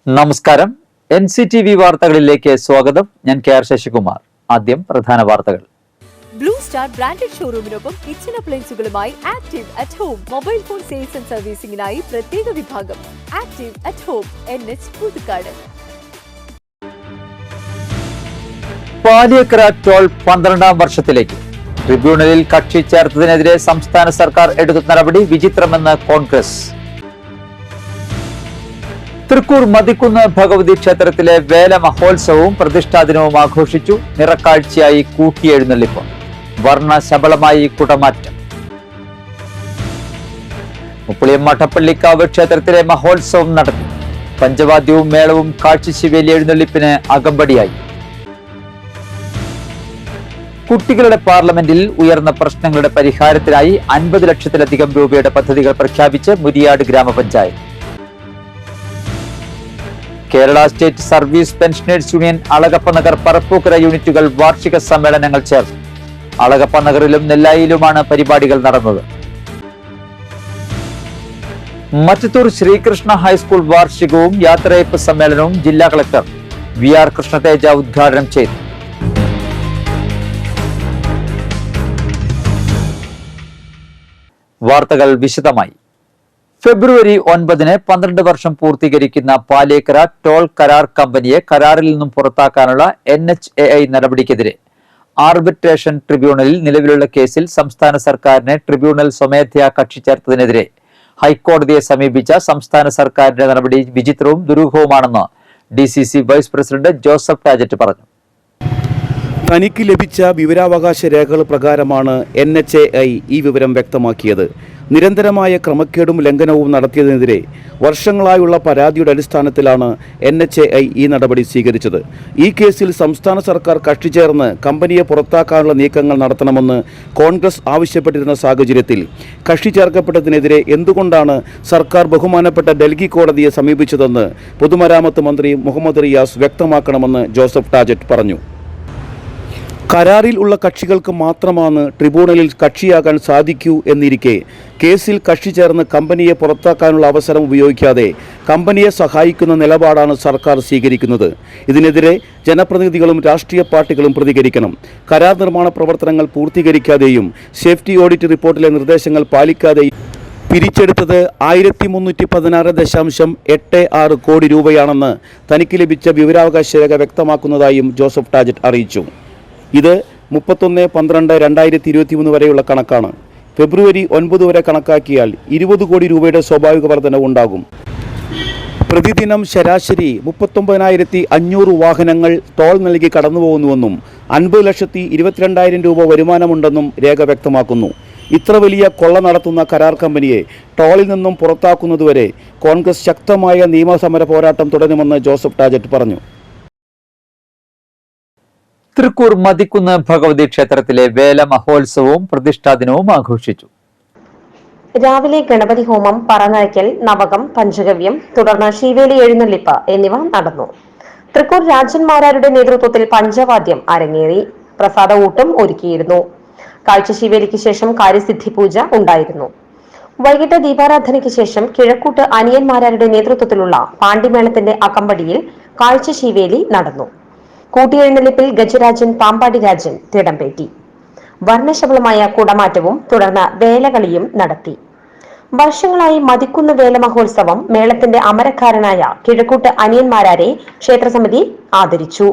നമസ്കാരം. NCTV വാർത്തകളിലേക്ക് സ്വാഗതം. ഞാൻ കെ ആർ ശശികുമാർ. ആദ്യം പ്രധാന വാർത്തകൾ. ബ്ലൂ സ്റ്റാർ ബ്രാൻഡഡ് ഷോറൂമിനൊപ്പം കിച്ചൺ അപ്ലയൻസുകളുമായി active at home mobile phone sales and സർവീസിംഗിനായി പ്രത്യേക വിഭാഗം active at home NH Puthukkad. Paliyekkara toll 12ാം വർഷത്തിലേക്ക്. ട്രിബ്യൂണലിൽ കക്ഷി ചേർത്തതിനെതിരെ സംസ്ഥാന സർക്കാർ എടുത്ത നടപടി വിചിത്രമെന്ന് കോൺഗ്രസ്. തൃക്കൂർ മതിക്കുന്ന് ഭഗവതി ക്ഷേത്രത്തിലെ വേല മഹോത്സവവും പ്രതിഷ്ഠാദിനവും ആഘോഷിച്ചു. നിറക്കാഴ്ചയായി കൂട്ടിയെഴുന്നള്ളിപ്പ്, വർണ്ണശബളമായി കുടമാറ്റം. മുപ്പളിയം മഠപ്പള്ളിക്കാവ് ക്ഷേത്രത്തിലെ മഹോത്സവം നടത്തി. പഞ്ചവാദ്യവും മേളവും കാഴ്ചശിവേലി എഴുന്നള്ളിപ്പിന് അകമ്പടിയായി. കുട്ടികളുടെ പാർലമെന്റിൽ ഉയർന്ന പ്രശ്നങ്ങളുടെ പരിഹാരത്തിനായി 50 ലക്ഷത്തിലധികം രൂപയുടെ പദ്ധതികൾ പ്രഖ്യാപിച്ച് മുരിയാട് ഗ്രാമപഞ്ചായത്ത്. Kerala state service pensioners union Alagappa Nagar Parappukkara യൂണിറ്റുകൾ വാർഷിക സമ്മേളനങ്ങൾ ചേർന്നു. അളഗപ്പ നഗറിലും നെല്ലായിലുമാണ് പരിപാടികൾ നടന്നത്. മറ്റത്തൂർ ശ്രീകൃഷ്ണ ഹൈസ്കൂൾ വാർഷികവും യാത്രയയപ്പ് സമ്മേളനവും ജില്ലാ കളക്ടർ VR കൃഷ്ണതേജ ഉദ്ഘാടനം ചെയ്തു. വാർത്തകൾ വിശദമായി. ഫെബ്രുവരി 9-ന് 12 വർഷം പൂർത്തീകരിക്കുന്ന പാലിയക്കര ടോൾ കരാർ കമ്പനിയെ കരാറിൽ നിന്നും പുറത്താക്കാനുള്ള NHAI നടപടിക്കെതിരെ ആർബിട്രേഷൻ ട്രിബ്യൂണലിൽ നിലവിലുള്ള കേസിൽ സംസ്ഥാന സർക്കാരിനെ ട്രിബ്യൂണൽ സ്വമേധയാ കക്ഷി ചേർത്തതിനെതിരെ ഹൈക്കോടതിയെ സമീപിച്ച സംസ്ഥാന സർക്കാരിന്റെ നടപടി വിചിത്രവും ദുരൂഹവുമാണെന്ന് DCC വൈസ് പ്രസിഡന്റ് ജോസഫ് ടാജറ്റ് പറഞ്ഞു. തനിക്ക് ലഭിച്ച വിവരാവകാശ രേഖകൾ പ്രകാരമാണ് NHAI ഈ വിവരം വ്യക്തമാക്കിയത്. നിരന്തരമായ ക്രമക്കേടും ലംഘനവും നടത്തിയതിനെതിരെ വർഷങ്ങളായുള്ള പരാതിയുടെ അടിസ്ഥാനത്തിലാണ് NHAI ഈ നടപടി സ്വീകരിച്ചത്. ഈ കേസിൽ സംസ്ഥാന സർക്കാർ കക്ഷി ചേർന്ന് കമ്പനിയെ പുറത്താക്കാനുള്ള നീക്കങ്ങൾ നടത്തണമെന്ന് കോൺഗ്രസ് ആവശ്യപ്പെട്ടിരുന്ന സാഹചര്യത്തിൽ കക്ഷി ചേർക്കപ്പെട്ടതിനെതിരെ എന്തുകൊണ്ടാണ് സർക്കാർ ബഹുമാനപ്പെട്ട ഡൽഹി കോടതിയെ സമീപിച്ചതെന്ന് പൊതുമരാമത്ത് മന്ത്രി മുഹമ്മദ് റിയാസ് വ്യക്തമാക്കണമെന്ന് ജോസഫ് ടാജറ്റ് പറഞ്ഞു. കരാറിൽ ഉള്ള കക്ഷികൾക്ക് മാത്രമാണ് ട്രിബ്യൂണലിൽ കക്ഷിയാകാൻ സാധിക്കൂ എന്നിരിക്കെ കേസിൽ കക്ഷി ചേർന്ന് കമ്പനിയെ പുറത്താക്കാനുള്ള അവസരം ഉപയോഗിക്കാതെ കമ്പനിയെ സഹായിക്കുന്ന നിലപാടാണ് സർക്കാർ സ്വീകരിക്കുന്നത്. ഇതിനെതിരെ ജനപ്രതിനിധികളും രാഷ്ട്രീയ പാർട്ടികളും പ്രതികരിക്കണം. കരാർ നിർമ്മാണ പ്രവർത്തനങ്ങൾ പൂർത്തീകരിക്കാതെയും സേഫ്റ്റി ഓഡിറ്റ് റിപ്പോർട്ടിലെ നിർദ്ദേശങ്ങൾ പാലിക്കാതെയും പിരിച്ചെടുത്തത് 1316.86 കോടി രൂപയാണെന്ന് തനിക്ക് ലഭിച്ച വിവരാവകാശ രേഖ വ്യക്തമാക്കുന്നതായും ജോസഫ് ടാജറ്റ് അറിയിച്ചു. ഇത് 31/12/2023 വരെയുള്ള കണക്കാണ്. ഫെബ്രുവരി 9 വരെ കണക്കാക്കിയാൽ 20 കോടി രൂപയുടെ സ്വാഭാവിക വർധനവ് ഉണ്ടാകും. പ്രതിദിനം ശരാശരി 39,500 വാഹനങ്ങൾ ടോൾ നൽകി കടന്നുപോകുന്നുവെന്നും 50,22,000 രൂപ വരുമാനമുണ്ടെന്നും രേഖ വ്യക്തമാക്കുന്നു. ഇത്ര വലിയ കൊള്ള നടത്തുന്ന കരാർ കമ്പനിയെ ടോളിൽ നിന്നും പുറത്താക്കുന്നതുവരെ കോൺഗ്രസ് ശക്തമായ നിയമസമര പോരാട്ടം തുടരുമെന്ന് ജോസഫ് ടാജറ്റ് പറഞ്ഞു. തൃക്കൂർ മതിക്കുന്ന് ഭഗവതി ക്ഷേത്രത്തിലെ വേല മഹോത്സവവും പ്രതിഷ്ഠാദിനവും ആഘോഷിച്ചു. രാവിലെ ഗണപതി ഹോമം, പറനഴയ്ക്കൽ, നവകം, പഞ്ചഗവ്യം, തുടർന്ന് ശീവേലി എഴുന്നള്ളിപ്പ് എന്നിവ നടന്നു. തൃക്കൂർ രാജന്മാരാരുടെ നേതൃത്വത്തിൽ പഞ്ചവാദ്യം അരങ്ങേറി. പ്രസാദ ഊട്ടും ഒരുക്കിയിരുന്നു. കാഴ്ച ശീവേലിക്ക് ശേഷം കാര്യസിദ്ധി പൂജ ഉണ്ടായിരുന്നു. വൈകിട്ട് ദീപാരാധനയ്ക്ക് ശേഷം കിഴക്കൂട്ട് അനിയന്മാരാരുടെ നേതൃത്വത്തിലുള്ള പാണ്ടിമേളത്തിന്റെ അകമ്പടിയിൽ കാഴ്ച ശീവേലി നടന്നു. കൂട്ടിയെഴുന്നള്ളിപ്പിൽ ഗജരാജൻ പാമ്പാടി രാജൻ തിടമ്പേറ്റി. വർണ്ണശബളമായ കുടമാറ്റവും തുടർന്ന് വേലകളിയും നടത്തി. വർഷങ്ങളായി മതിക്കുന്ന് വേല മഹോത്സവം മേളത്തിന്റെ അമരക്കാരനായ കിഴക്കൂട്ട് അനിയന്മാരാരെ ക്ഷേത്രസമിതി ആദരിച്ചു.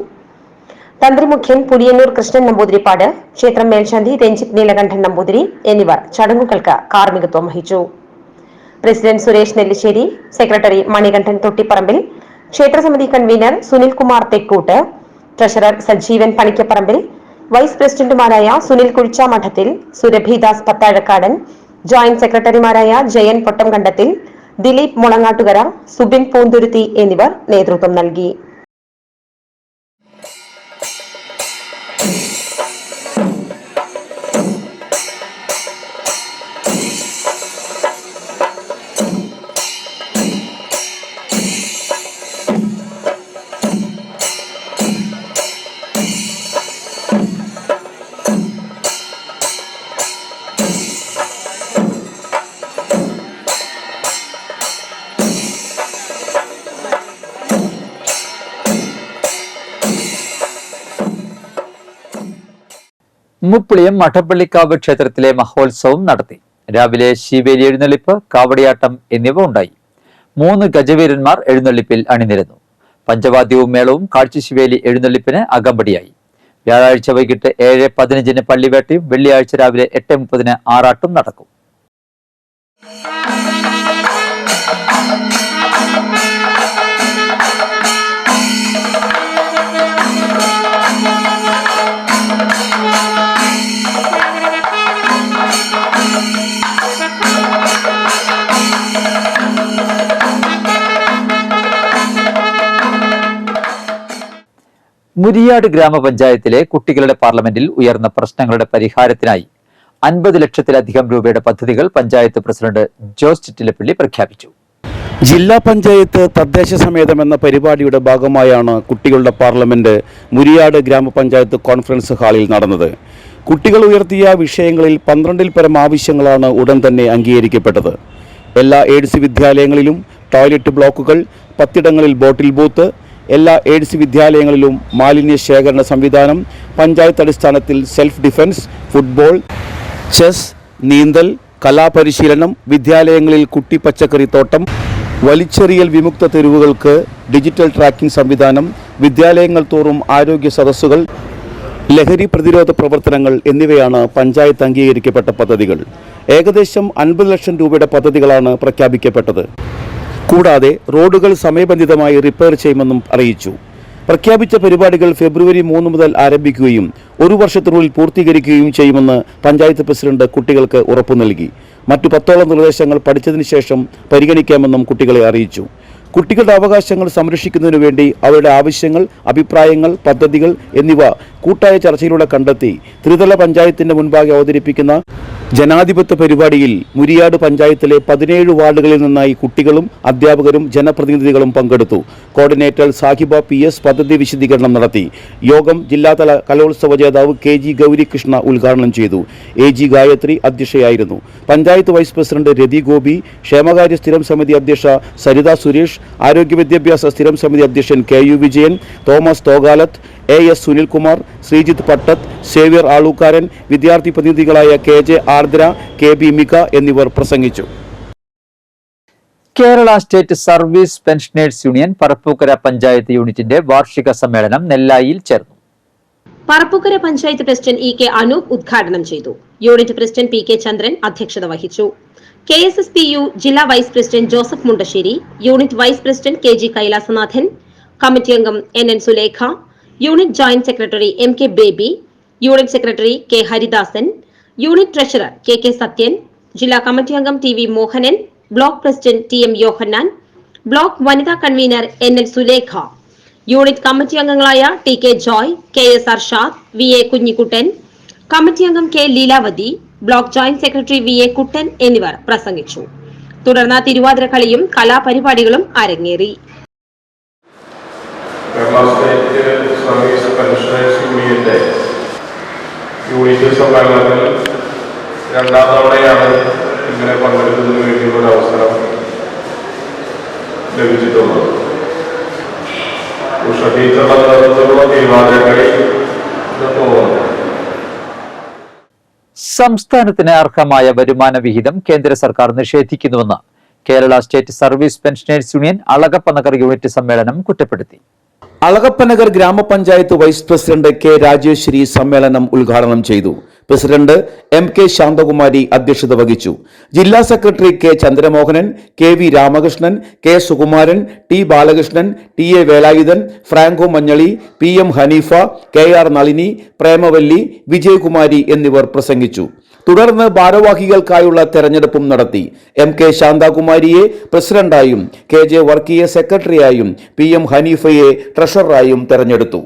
തന്ത്രിമുഖ്യൻ പുലിയന്നൂർ കൃഷ്ണൻ നമ്പൂതിരിപ്പാട്, ക്ഷേത്രം മേൽശാന്തി രഞ്ജിത്ത് നീലകണ്ഠൻ നമ്പൂതിരി എന്നിവർ ചടങ്ങുകൾക്ക് കാർമ്മികത്വം വഹിച്ചു. പ്രസിഡന്റ് സുരേഷ് നെല്ലിശ്ശേരി, സെക്രട്ടറി മണികണ്ഠൻ തൊട്ടിപ്പറമ്പിൽ, ക്ഷേത്രസമിതി convener Sunilkumar Thekkoot, treasurer Sajeevan Panikkaparambil, vice പ്രസിഡന്റുമാരായ സുനിൽ കുഴിച്ചാമഠത്തിൽ, സുരഭിദാസ് പത്താഴക്കാടൻ, ജോയിന്റ് സെക്രട്ടറിമാരായ ജയൻ പൊട്ടംകണ്ടത്തിൽ, ദിലീപ് മുളങ്ങാട്ടുകര, സുബിൻ പൂന്തുരുത്തി എന്നിവർ നേതൃത്വം നൽകി. മുപ്പിളിയം മഠപ്പള്ളിക്കാവ് ക്ഷേത്രത്തിലെ മഹോത്സവം നടത്തി. രാവിലെ ശീവേലി എഴുന്നള്ളിപ്പ്, കാവടിയാട്ടം എന്നിവ ഉണ്ടായി. 3 ഗജവീരന്മാർ എഴുന്നള്ളിപ്പിൽ അണിനിരന്നു. പഞ്ചവാദ്യവും മേളവും കാഴ്ചശിവേലി എഴുന്നള്ളിപ്പിന് അകമ്പടിയായി. വ്യാഴാഴ്ച വൈകിട്ട് 7:15 പള്ളിവേട്ടയും വെള്ളിയാഴ്ച രാവിലെ 8:30 ആറാട്ടും നടക്കും. മുരിയാട് ഗ്രാമപഞ്ചായത്തിലെ കുട്ടികളുടെ പാർലമെന്റിൽ ഉയർന്ന പ്രശ്നങ്ങളുടെ പരിഹാരത്തിനായി 50 ലക്ഷത്തിലധികം രൂപയുടെ പദ്ധതികൾ പഞ്ചായത്ത് പ്രസിഡന്റ് ജോസ് ചിറ്റിലപ്പള്ളി പ്രഖ്യാപിച്ചു. ജില്ലാ പഞ്ചായത്ത് തദ്ദേശ സമേതം എന്ന പരിപാടിയുടെ ഭാഗമായാണ് കുട്ടികളുടെ പാർലമെന്റ് മുരിയാട് ഗ്രാമപഞ്ചായത്ത് കോൺഫറൻസ് ഹാളിൽ നടന്നത്. കുട്ടികൾ ഉയർത്തിയ വിഷയങ്ങളിൽ 12-ൽ പരം ആവശ്യങ്ങളാണ് ഉടൻ തന്നെ അംഗീകരിക്കപ്പെട്ടത്. എല്ലാ എയ്ഡ്സ് വിദ്യാലയങ്ങളിലും ടോയ്ലറ്റ് ബ്ലോക്കുകൾ, 10 ഇടങ്ങളിൽ ബോട്ടിൽ ബൂത്ത്, എല്ലാ എയ്ഡ്സ് വിദ്യാലയങ്ങളിലും മാലിന്യ ശേഖരണ സംവിധാനം, പഞ്ചായത്ത് അടിസ്ഥാനത്തിൽ സെൽഫ് ഡിഫൻസ്, ഫുട്ബോൾ, ചെസ്, നീന്തൽ, കലാപരിശീലനം, വിദ്യാലയങ്ങളിൽ കുട്ടി പച്ചക്കറിത്തോട്ടം, വലിച്ചെറിയൽ വിമുക്ത തെരുവുകൾക്ക് ഡിജിറ്റൽ ട്രാക്കിംഗ് സംവിധാനം, വിദ്യാലയങ്ങൾ തോറും ആരോഗ്യ സദസ്സുകൾ, ലഹരി പ്രതിരോധ പ്രവർത്തനങ്ങൾ എന്നിവയാണ് പഞ്ചായത്ത് അംഗീകരിക്കപ്പെട്ട പദ്ധതികൾ. ഏകദേശം 50 ലക്ഷം രൂപയുടെ പദ്ധതികളാണ് പ്രഖ്യാപിക്കപ്പെട്ടത്. കൂടാതെ റോഡുകൾ സമയബന്ധിതമായി റിപ്പയർ ചെയ്യുമെന്നും അറിയിച്ചു. പ്രഖ്യാപിച്ച പരിപാടികൾ ഫെബ്രുവരി 3 മുതൽ ആരംഭിക്കുകയും 1 വർഷത്തിനുള്ളിൽ പൂർത്തീകരിക്കുകയും ചെയ്യുമെന്ന് പഞ്ചായത്ത് പ്രസിഡന്റ് കുട്ടികൾക്ക് ഉറപ്പു നൽകി. മറ്റു 10ഓളം നിർദ്ദേശങ്ങൾ പഠിച്ചതിന് ശേഷം പരിഗണിക്കാമെന്നും കുട്ടികളെ അറിയിച്ചു. കുട്ടികളുടെ അവകാശങ്ങൾ സംരക്ഷിക്കുന്നതിനു വേണ്ടി അവരുടെ ആവശ്യങ്ങൾ, അഭിപ്രായങ്ങൾ, പദ്ധതികൾ എന്നിവ കൂട്ടായ ചർച്ചയിലൂടെ കണ്ടെത്തി ത്രിതല പഞ്ചായത്തിന്റെ മുൻപാകെ അവതരിപ്പിക്കുന്ന ജനാധിപത്യ പരിപാടിയിൽ മുരിയാട് പഞ്ചായത്തിലെ 17 വാർഡുകളിൽ നിന്നായി കുട്ടികളും അധ്യാപകരും ജനപ്രതിനിധികളും പങ്കെടുത്തു. കോർഡിനേറ്റർ സാഹിബ PS പദ്ധതി വിശദീകരണം നടത്തി. യോഗം ജില്ലാതല കലോത്സവ ജേതാവ് KG ഗൗരികൃഷ്ണ ഉദ്ഘാടനം ചെയ്തു. AG ഗായത്രി അധ്യക്ഷയായിരുന്നു. പഞ്ചായത്ത് വൈസ് പ്രസിഡന്റ് രതി ഗോപി, ക്ഷേമകാര്യ സ്ഥിരം സമിതി അധ്യക്ഷ സരിത സുരേഷ്, ആരോഗ്യ വിദ്യാഭ്യാസ സ്ഥിരം സമിതി അധ്യക്ഷൻ KU Vijayan, Thomas Thokalath, AS Sunilkumar, Sreejith Pattath, Xavier Alookkaran, വിദ്യാർത്ഥി പ്രതിനിധികളായ KJ ആർദ്ര, KB മിക എന്നിവർ പ്രസംഗിച്ചു. Kerala state service pensioners union Parappukkara panchayat യൂണിറ്റിന്റെ വാർഷിക സമ്മേളനം നെല്ലായിയിൽ ചേർന്നു. പറപ്പൂക്കര പഞ്ചായത്ത് പ്രസിഡന്റ് EK അനൂപ് ഉദ്ഘാടനം ചെയ്തു. യൂണിറ്റ് പ്രസിഡന്റ് PK ചന്ദ്രൻ അധ്യക്ഷത വഹിച്ചു. KSSPU ജില്ലാ vice president Joseph Mundassery, unit vice president KG Kailasanathan, committee അംഗം NN Sulekha, unit joint secretary MK Baby, unit secretary K Haridasan, unit treasurer KK Sathyan, ജില്ലാ കമ്മിറ്റി അംഗം TV Mohanan, block president TM Yohannan, block വനിതാ convener NL Sulekha, unit committee അംഗങ്ങളായ TK Joy, KS Arshad, VA Kunjikuttan, committee അംഗം K Leelavathi, block joint secretary VA Kuttan എന്നിവർ പ്രസംഗിച്ചു. തുടർന്ന് തിരുവാതിര കളിയും കലാപരിപാടികളും അരങ്ങേറി. കേരള സ്റ്റേറ്റ് സർവീസ് പെൻഷനേഴ്സ് യൂണിയന്റെ യൂണിറ്റ് സമ്മേളനത്തിൽ 2ാം തവണയാണ് ഇങ്ങനെ പങ്കെടുക്കുന്നതിന് വേണ്ടിയുള്ള ഒരു അവസരം ലഭിച്ചിട്ടുള്ളത്. ഉഷ ടീച്ചറുടെ നേതൃത്വത്തിലുള്ള തിരുവാതിരക്കളി പോകുന്നു. സംസ്ഥാനത്തിന് അർഹമായ വരുമാന വിഹിതം കേന്ദ്ര സർക്കാർ നിഷേധിക്കുന്നുവെന്ന് Kerala state service pensioners union Alagappanagar unit സമ്മേളനം കുറ്റപ്പെടുത്തി. അളഗപ്പനഗർ ഗ്രാമപഞ്ചായത്ത് വൈസ് പ്രസിഡന്റ് K രാജേശ്വരി സമ്മേളനം ഉദ്ഘാടനം ചെയ്തു. പ്രസിഡന്റ് MK ശാന്തകുമാരി അധ്യക്ഷത വഹിച്ചു. ജില്ലാ secretary K Chandramohanan, KV Ramakrishnan, K Sukumaran, T Balakrishnan, TA Velayudhan, Franco Manjaly, PM Haneefa, KR Nalini, Premavalli, Vijayakumari എന്നിവർ പ്രസംഗിച്ചു. തുടർന്ന് ഭാരവാഹികൾക്കായുള്ള തെരഞ്ഞെടുപ്പും നടത്തി. MK ശാന്തകുമാരിയെ പ്രസിഡന്റായും KJ വർക്കിയെ സെക്രട്ടറിയായും PM ഹനീഫയെ ട്രഷററായും തെരഞ്ഞെടുത്തു.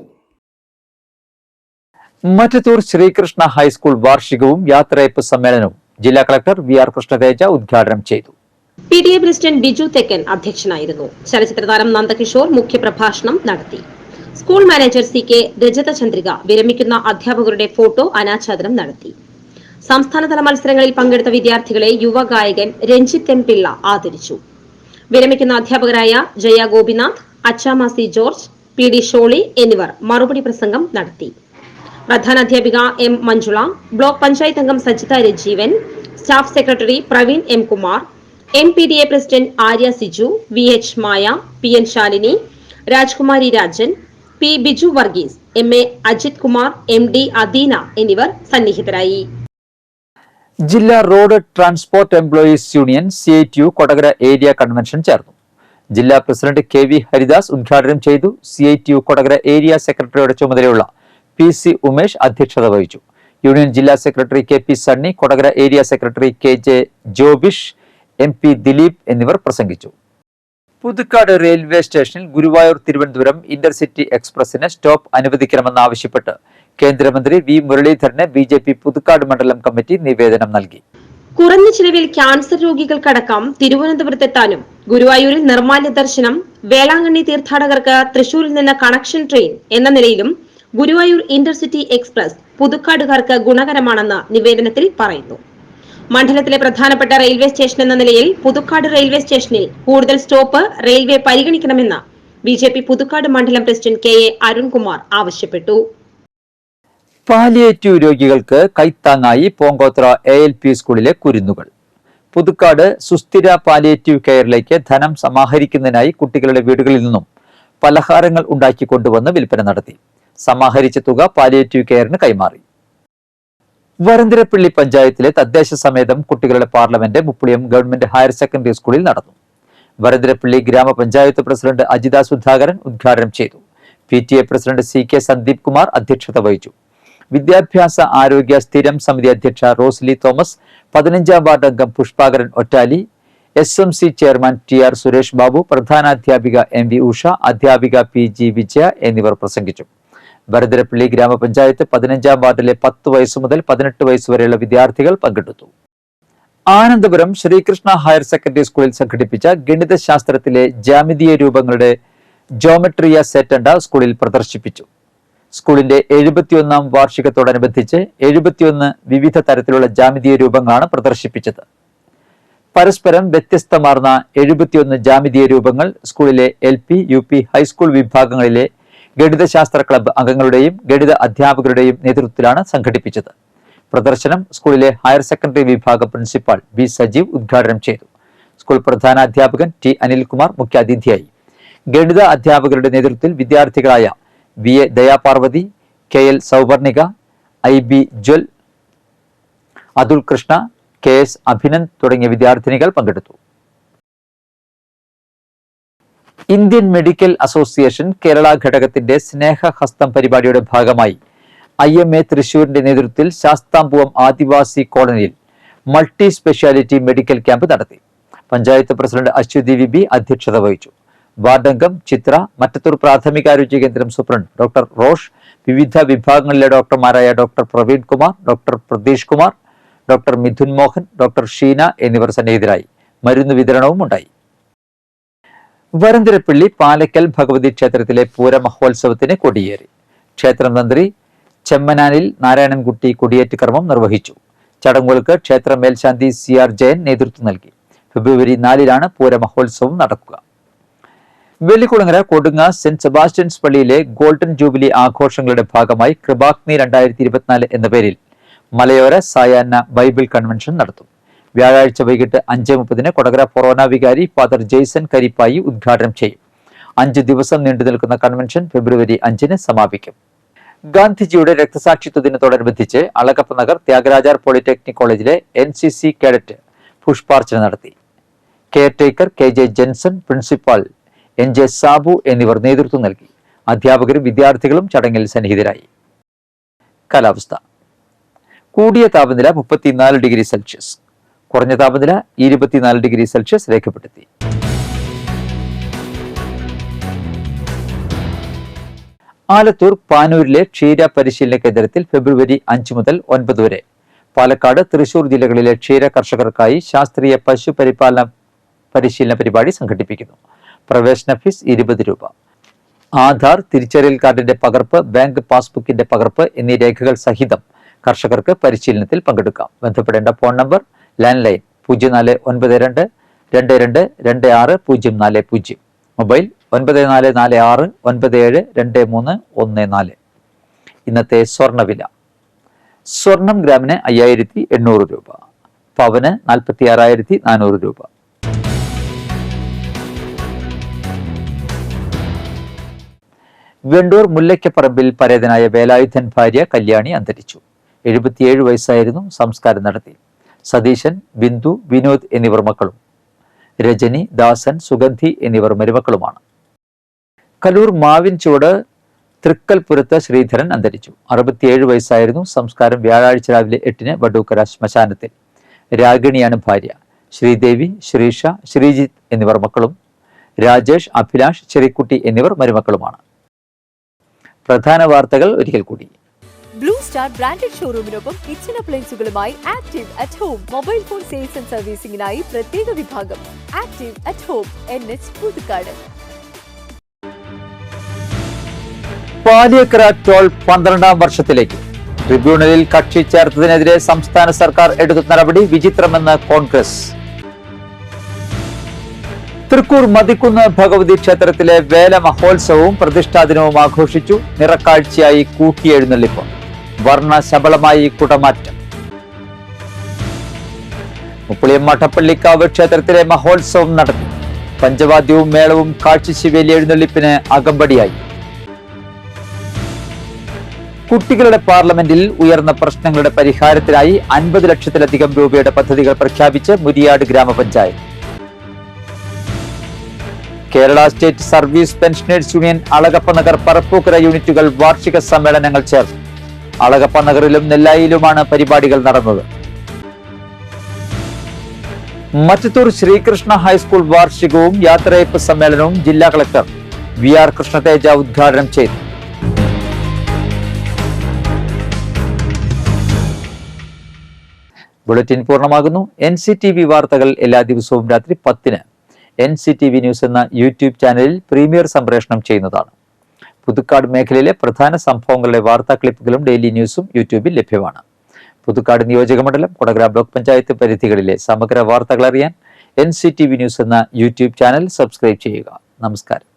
മറ്റത്തൂർ ശ്രീകൃഷ്ണ ഹൈസ്കൂൾ വാർഷികവും യാത്രയപ്പ് സമ്മേളനവും ജില്ലാ കളക്ടർ VR കൃഷ്ണതേജ ഉദ്ഘാടനം ചെയ്തു. PTA പ്രസിഡന്റ് ബിജു തെക്കൻ അധ്യക്ഷനായിരുന്നു. ചലച്ചിത്രതാരം നന്ദകിഷോർ മുഖ്യപ്രഭാഷണം നടത്തി. സ്കൂൾ മാനേജർ CK രജത ചന്ദ്രിക വിരമിക്കുന്ന അധ്യാപകരുടെ ഫോട്ടോ അനാച്ഛാദനം നടത്തി. സംസ്ഥാനതല മത്സരങ്ങളിൽ പങ്കെടുത്ത വിദ്യാർത്ഥികളെ യുവ ഗായകൻ രഞ്ജിത്ത് M പിള്ള ആദരിച്ചു. വിരമിക്കുന്ന അധ്യാപകരായ Jaya Gopinath, Achamma C George, PD Sholy എന്നിവർ മറുപടി പ്രസംഗം നടത്തി. പ്രധാനാധ്യാപിക എം മഞ്ജുള, ബ്ലോക്ക് പഞ്ചായത്ത് അംഗം Sajitha Rajeevan, staff secretary Praveen M Kumar, MPDA president Arya Siju, VH Maya, PN Shalini, Rajkumari Rajan, P Biju Varghese, MA Ajith Kumar, MD Adeena എന്നിവർ സന്നിഹിതരായി. ജില്ലാ road transport employees union CITU Kodakara area convention ചേർന്നു. ജില്ലാ പ്രസിഡന്റ് KV ഹരിദാസ് ഉദ്ഘാടനം ചെയ്തു. CITU കൊടകര ഏരിയ സെക്രട്ടറിയുടെ ചുമതലയുള്ള PC ഉമേഷ് അധ്യക്ഷത വഹിച്ചു. യൂണിയൻ ജില്ലാ secretary KP Sunny, Kodakara area secretary KJ Jobish, MP Dileep എന്നിവർ പ്രസംഗിച്ചു. പുതുക്കാട് റെയിൽവേ സ്റ്റേഷനിൽ ഗുരുവായൂർ തിരുവനന്തപുരം ഇന്റർസിറ്റി എക്സ്പ്രസിന് സ്റ്റോപ്പ് അനുവദിക്കണമെന്നാവശ്യപ്പെട്ട് കേന്ദ്രമന്ത്രി V മുരളീധരന് BJP പുതുക്കാട് മണ്ഡലം കമ്മിറ്റി നിവേദനം നൽകി. കുറഞ്ഞ ചിലവിൽ ക്യാൻസർ രോഗികൾക്കടക്കം തിരുവനന്തപുരത്തെത്താനും ഗുരുവായൂരിൽ നിർമ്മാല്യ ദർശനം, വേളാങ്കണ്ണി തീർത്ഥാടകർക്ക് തൃശൂരിൽ നിന്ന് കണക്ഷൻ ട്രെയിൻ എന്ന നിലയിലും ഗുരുവായൂർ ഇന്റർസിറ്റി എക്സ്പ്രസ് പുതുക്കാടുകാർക്ക് ഗുണകരമാണെന്ന് നിവേദനത്തിൽ പറയുന്നു. മണ്ഡലത്തിലെ പ്രധാനപ്പെട്ട റെയിൽവേ സ്റ്റേഷൻ എന്ന നിലയിൽ പുതുക്കാട് റെയിൽവേ സ്റ്റേഷനിൽ കൂടുതൽ സ്റ്റോപ്പ് റെയിൽവേ പരിഗണിക്കണമെന്ന് BJP പുതുക്കാട് മണ്ഡലം പ്രസിഡന്റ് KA അരുൺകുമാർ ആവശ്യപ്പെട്ടു. പാലിയേറ്റീവ് രോഗികൾക്ക് കൈത്താങ്ങായി പോങ്കോത്ര ALP സ്കൂളിലെ കുരുന്നുകൾ. പുതുക്കാട് സുസ്ഥിര പാലിയേറ്റീവ് കെയറിലേക്ക് ധനം സമാഹരിക്കുന്നതിനായി കുട്ടികളുടെ വീടുകളിൽ നിന്നും പലഹാരങ്ങൾ ഉണ്ടാക്കിക്കൊണ്ടുവന്ന് വിൽപ്പന നടത്തി. സമാഹരിച്ച തുക പാലിയേറ്റീവ് കെയറിന് കൈമാറി. വരന്തരപ്പള്ളി പഞ്ചായത്തിലെ തദ്ദേശ സമേതം കുട്ടികളുടെ പാർലമെന്റ് മുപ്പളിയം ഗവൺമെന്റ് ഹയർ സെക്കൻഡറി സ്കൂളിൽ നടന്നു. വരന്തരപ്പള്ളി ഗ്രാമപഞ്ചായത്ത് പ്രസിഡന്റ് അജിത സുധാകരൻ ഉദ്ഘാടനം ചെയ്തു. PTA president CK Sandeep Kumar അധ്യക്ഷത വഹിച്ചു. വിദ്യാഭ്യാസ ആരോഗ്യ സ്ഥിരം സമിതി അധ്യക്ഷ റോസ്ലി തോമസ്, 15ാം വാർഡ് അംഗം Pushpakaran Ottali, SMC chairman TR Suresh Babu, പ്രധാനാധ്യാപിക MV ഉഷ, അധ്യാപിക PG വിജയ എന്നിവർ പ്രസംഗിച്ചു. വരന്തരപ്പള്ളി ഗ്രാമപഞ്ചായത്ത് 15ാം വാർഡിലെ 10 വയസ്സ് മുതൽ 18 വയസ്സ് വരെയുള്ള വിദ്യാർത്ഥികൾ പങ്കെടുത്തു. ആനന്ദപുരം ശ്രീകൃഷ്ണ ഹയർ സെക്കൻഡറി സ്കൂളിൽ സംഘടിപ്പിച്ച ഗണിതശാസ്ത്രത്തിലെ ജാമിതീയ രൂപങ്ങളുടെ ജോമെട്രിയ സെറ്റണ്ട സ്കൂളിൽ പ്രദർശിപ്പിച്ചു. സ്കൂളിന്റെ 71ാം വാർഷികത്തോടനുബന്ധിച്ച് 71 വിവിധ തരത്തിലുള്ള ജാമിതീയ രൂപങ്ങളാണ് പ്രദർശിപ്പിച്ചത്. പരസ്പരം വ്യത്യസ്തമാർന്ന 71 ജാമിതീയ രൂപങ്ങൾ സ്കൂളിലെ LP, UP, ഹൈസ്കൂൾ വിഭാഗങ്ങളിലെ ഗണിതശാസ്ത്ര ക്ലബ്ബ് അംഗങ്ങളുടെയും ഗണിത അധ്യാപകരുടെയും നേതൃത്വത്തിലാണ് സംഘടിപ്പിച്ചത്. പ്രദർശനം സ്കൂളിലെ ഹയർ സെക്കൻഡറി വിഭാഗം പ്രിൻസിപ്പാൾ B സജീവ് ഉദ്ഘാടനം ചെയ്തു. സ്കൂൾ പ്രധാനാധ്യാപകൻ T അനിൽകുമാർ മുഖ്യാതിഥിയായി. ഗണിത അധ്യാപകരുടെ നേതൃത്വത്തിൽ വിദ്യാർത്ഥികളായ VA Dayaparvathi, KL Souvarnika, IB Jewel, Athul Krishna, KS Abhinand തുടങ്ങിയ വിദ്യാർത്ഥിനികൾ പങ്കെടുത്തു. ഇന്ത്യൻ മെഡിക്കൽ അസോസിയേഷൻ കേരള ഘടകത്തിന്റെ സ്നേഹഹസ്തം പരിപാടിയുടെ ഭാഗമായി IMA തൃശൂരിന്റെ നേതൃത്വത്തിൽ ശാസ്താംപുവം ആദിവാസി കോളനിയിൽ മൾട്ടി സ്പെഷ്യാലിറ്റി മെഡിക്കൽ ക്യാമ്പ് നടത്തി. പഞ്ചായത്ത് പ്രസിഡന്റ് അശ്വതി VB അധ്യക്ഷത വഹിച്ചു. വാർഡ് അംഗം ചിത്ര, മറ്റത്തൂർ പ്രാഥമികാരോഗ്യ കേന്ദ്രം സൂപ്രണ്ട് ഡോക്ടർ റോഷ്, വിവിധ വിഭാഗങ്ങളിലെ ഡോക്ടർമാരായ doctor Praveen Kumar, doctor Pratheesh Kumar, doctor Mithun Mohan, doctor Sheena എന്നിവർ സന്നിഹിതരായി. മരുന്ന് വിതരണവും ഉണ്ടായി. വരന്തരപ്പള്ളി പാലക്കൽ ഭഗവതി ക്ഷേത്രത്തിലെ പൂരമഹോത്സവത്തിന് കൊടിയേറി. ക്ഷേത്രം തന്ത്രി ചെമ്മനാനിൽ നാരായണൻകുട്ടി കൊടിയേറ്റ് കർമ്മം നിർവഹിച്ചു. ചടങ്ങുകൾക്ക് ക്ഷേത്ര മേൽശാന്തി CR ജയൻ നേതൃത്വം നൽകി. ഫെബ്രുവരി 4-ാണ് പൂരമഹോത്സവം നടക്കുക. വെള്ളിക്കുളങ്ങര കൊടുങ്ങ സെന്റ് സെബാസ്റ്റ്യൻസ് പള്ളിയിലെ ഗോൾഡൻ ജൂബിലി ആഘോഷങ്ങളുടെ ഭാഗമായി കൃപാഗ്നി 2024 എന്ന പേരിൽ മലയോര സായാഹ്ന ബൈബിൾ കൺവെൻഷൻ നടത്തും. വ്യാഴാഴ്ച വൈകിട്ട് 5:30 കൊടകര ഫൊറോന വികാരി ഫാദർ ജെയ്സൺ കരിപ്പായി ഉദ്ഘാടനം ചെയ്യും. 5 ദിവസം നീണ്ടു നിൽക്കുന്ന കൺവെൻഷൻ ഫെബ്രുവരി 5-ന് സമാപിക്കും. ഗാന്ധിജിയുടെ രക്തസാക്ഷിത്വ ദിനത്തോടനുബന്ധിച്ച് അളകപ്പ നഗർ ത്യാഗരാജാർ പോളിടെക്നിക് കോളേജിലെ NCC കേഡറ്റ് പുഷ്പാർച്ചന നടത്തി. Caretaker KJ Jenson, principal NJ Sabu എന്നിവർ നേതൃത്വം നൽകി. അധ്യാപകരും വിദ്യാർത്ഥികളും ചടങ്ങിൽ സന്നിഹിതരായി. കാലാവസ്ഥ. കൂടിയ താപനില 34 ഡിഗ്രി സെൽഷ്യസ്, കുറഞ്ഞ താപനില 24 ഡിഗ്രി സെൽഷ്യസ് രേഖപ്പെടുത്തി. ആലത്തൂർ പാനൂരിലെ ക്ഷീര പരിശീലന കേന്ദ്രത്തിൽ ഫെബ്രുവരി 5 മുതൽ 9 വരെ പാലക്കാട്, തൃശൂർ ജില്ലകളിലെ ക്ഷീര കർഷകർക്കായി ശാസ്ത്രീയ പശു പരിപാലന പരിശീലന പരിപാടി സംഘടിപ്പിക്കുന്നു. പ്രവേശന ഫീസ് 20 രൂപ. ആധാർ, തിരിച്ചറിയൽ കാർഡിന്റെ പകർപ്പ്, ബാങ്ക് പാസ്ബുക്കിന്റെ പകർപ്പ് എന്നീ രേഖകൾ സഹിതം കർഷകർക്ക് പരിശീലനത്തിൽ പങ്കെടുക്കാം. ബന്ധപ്പെടേണ്ട phone number land line 0492226040, mobile 9446972314. ഇന്നത്തെ സ്വർണ്ണവില. സ്വർണം ഗ്രാമിന് 5800 രൂപ, പവന് 46,400 രൂപ. വെണ്ടൂർ മുല്ലയ്ക്കപ്പറമ്പിൽ പരേതനായ വേലായുധൻ ഭാര്യ കല്യാണി അന്തരിച്ചു. 77 വയസ്സായിരുന്നു. സംസ്കാരം നടത്തി. സതീശൻ, ബിന്ദു, വിനോദ് എന്നിവർ മക്കളും. രജനി, ദാസൻ, സുഗന്ധി എന്നിവർ മരുമക്കളുമാണ്. കലൂർ മാവിൻചുവട് തൃക്കൽപുരത്ത് ശ്രീധരൻ അന്തരിച്ചു. 67 വയസ്സായിരുന്നു. സംസ്കാരം വ്യാഴാഴ്ച രാവിലെ 8-ന് വടൂക്കര ശ്മശാനത്തിൽ. രാഗിണിയാണ് ഭാര്യ. ശ്രീദേവി, ശ്രീഷ, ശ്രീജിത്ത് എന്നിവർ മക്കളും. രാജേഷ്, അഭിലാഷ്, ചെറിക്കുട്ടി എന്നിവർ മരുമക്കളുമാണ്. പ്രധാന വാർത്തകൾ ഒരിക്കൽ കൂടി. ബ്ലൂ സ്റ്റാർ ബ്രാൻഡഡ് ഷോറൂമിനൊപ്പം കിച്ചൺ അപ്ലയൻസുകളുമായി active at home mobile phone sales and സർവീസിംഗിനായി പ്രത്യേക വിഭാഗം. Active at home, NH Puthukkad. Paliyekkara toll 12ാം വർഷത്തിലേക്ക്. ട്രിബ്യൂണലിൽ കക്ഷി ചേർത്തതിനെതിരെ സംസ്ഥാന സർക്കാർ എടുത്ത നടപടി വിചിത്രമെന്ന് കോൺഗ്രസ്. തൃക്കൂർ മതിക്കുന്ന് ഭഗവതി ക്ഷേത്രത്തിലെ വേല മഹോത്സവവും പ്രതിഷ്ഠാ ദിനവും ആഘോഷിച്ചു. നിറക്കാഴ്ചയായി കൂട്ടിയെഴുന്നള്ളിപ്പ്, വർണ്ണശബളമായി കുടമാറ്റം. മുപ്പളിയം മഠപ്പള്ളിക്കാവ് ക്ഷേത്രത്തിലെ മഹോത്സവം നടത്തി. പഞ്ചവാദ്യവും മേളവും കാഴ്ചശിവേലി എഴുന്നള്ളിപ്പിന് അകമ്പടിയായി. കുട്ടികളുടെ പാർലമെന്റിൽ ഉയർന്ന പ്രശ്നങ്ങളുടെ പരിഹാരത്തിനായി 50 ലക്ഷത്തിലധികം രൂപയുടെ പദ്ധതികൾ പ്രഖ്യാപിച്ച് മുരിയാട് ഗ്രാമപഞ്ചായത്ത്. Kerala state service pensioners union Alagappa Nagar Parappukkara യൂണിറ്റുകൾ വാർഷിക സമ്മേളനങ്ങൾ ചേർന്നു. അളഗപ്പ നഗറിലും നെല്ലായിലുമാണ് പരിപാടികൾ നടന്നത്. മറ്റത്തൂർ ശ്രീകൃഷ്ണ ഹൈസ്കൂൾ വാർഷികവും യാത്രയയപ്പ് സമ്മേളനവും ജില്ലാ കളക്ടർ VR കൃഷ്ണതേജ ഉദ്ഘാടനം ചെയ്തു. ബുള്ളറ്റിൻ പൂർണ്ണമാകുന്നു. NCTV വാർത്തകൾ എല്ലാ ദിവസവും രാത്രി 10-ന് NCTV ന്യൂസ് എന്ന യൂട്യൂബ് ചാനലിൽ പ്രീമിയർ സംപ്രേഷണം ചെയ്യുന്നതാണ്. പുതുക്കാട് മേഖലയിലെ പ്രധാന സംഭവങ്ങളുടെ വാർത്താ ക്ലിപ്പുകളും ഡെയിലി ന്യൂസും യൂട്യൂബിൽ ലഭ്യമാണ്. പുതുക്കാട് നിയോജകമണ്ഡലം, കൊടകര ബ്ലോക്ക് പഞ്ചായത്ത് പരിധികളിലെ സമഗ്ര വാർത്തകൾ അറിയാൻ NCTV ന്യൂസ് എന്ന യൂട്യൂബ് ചാനൽ സബ്സ്ക്രൈബ് ചെയ്യുക. നമസ്കാരം.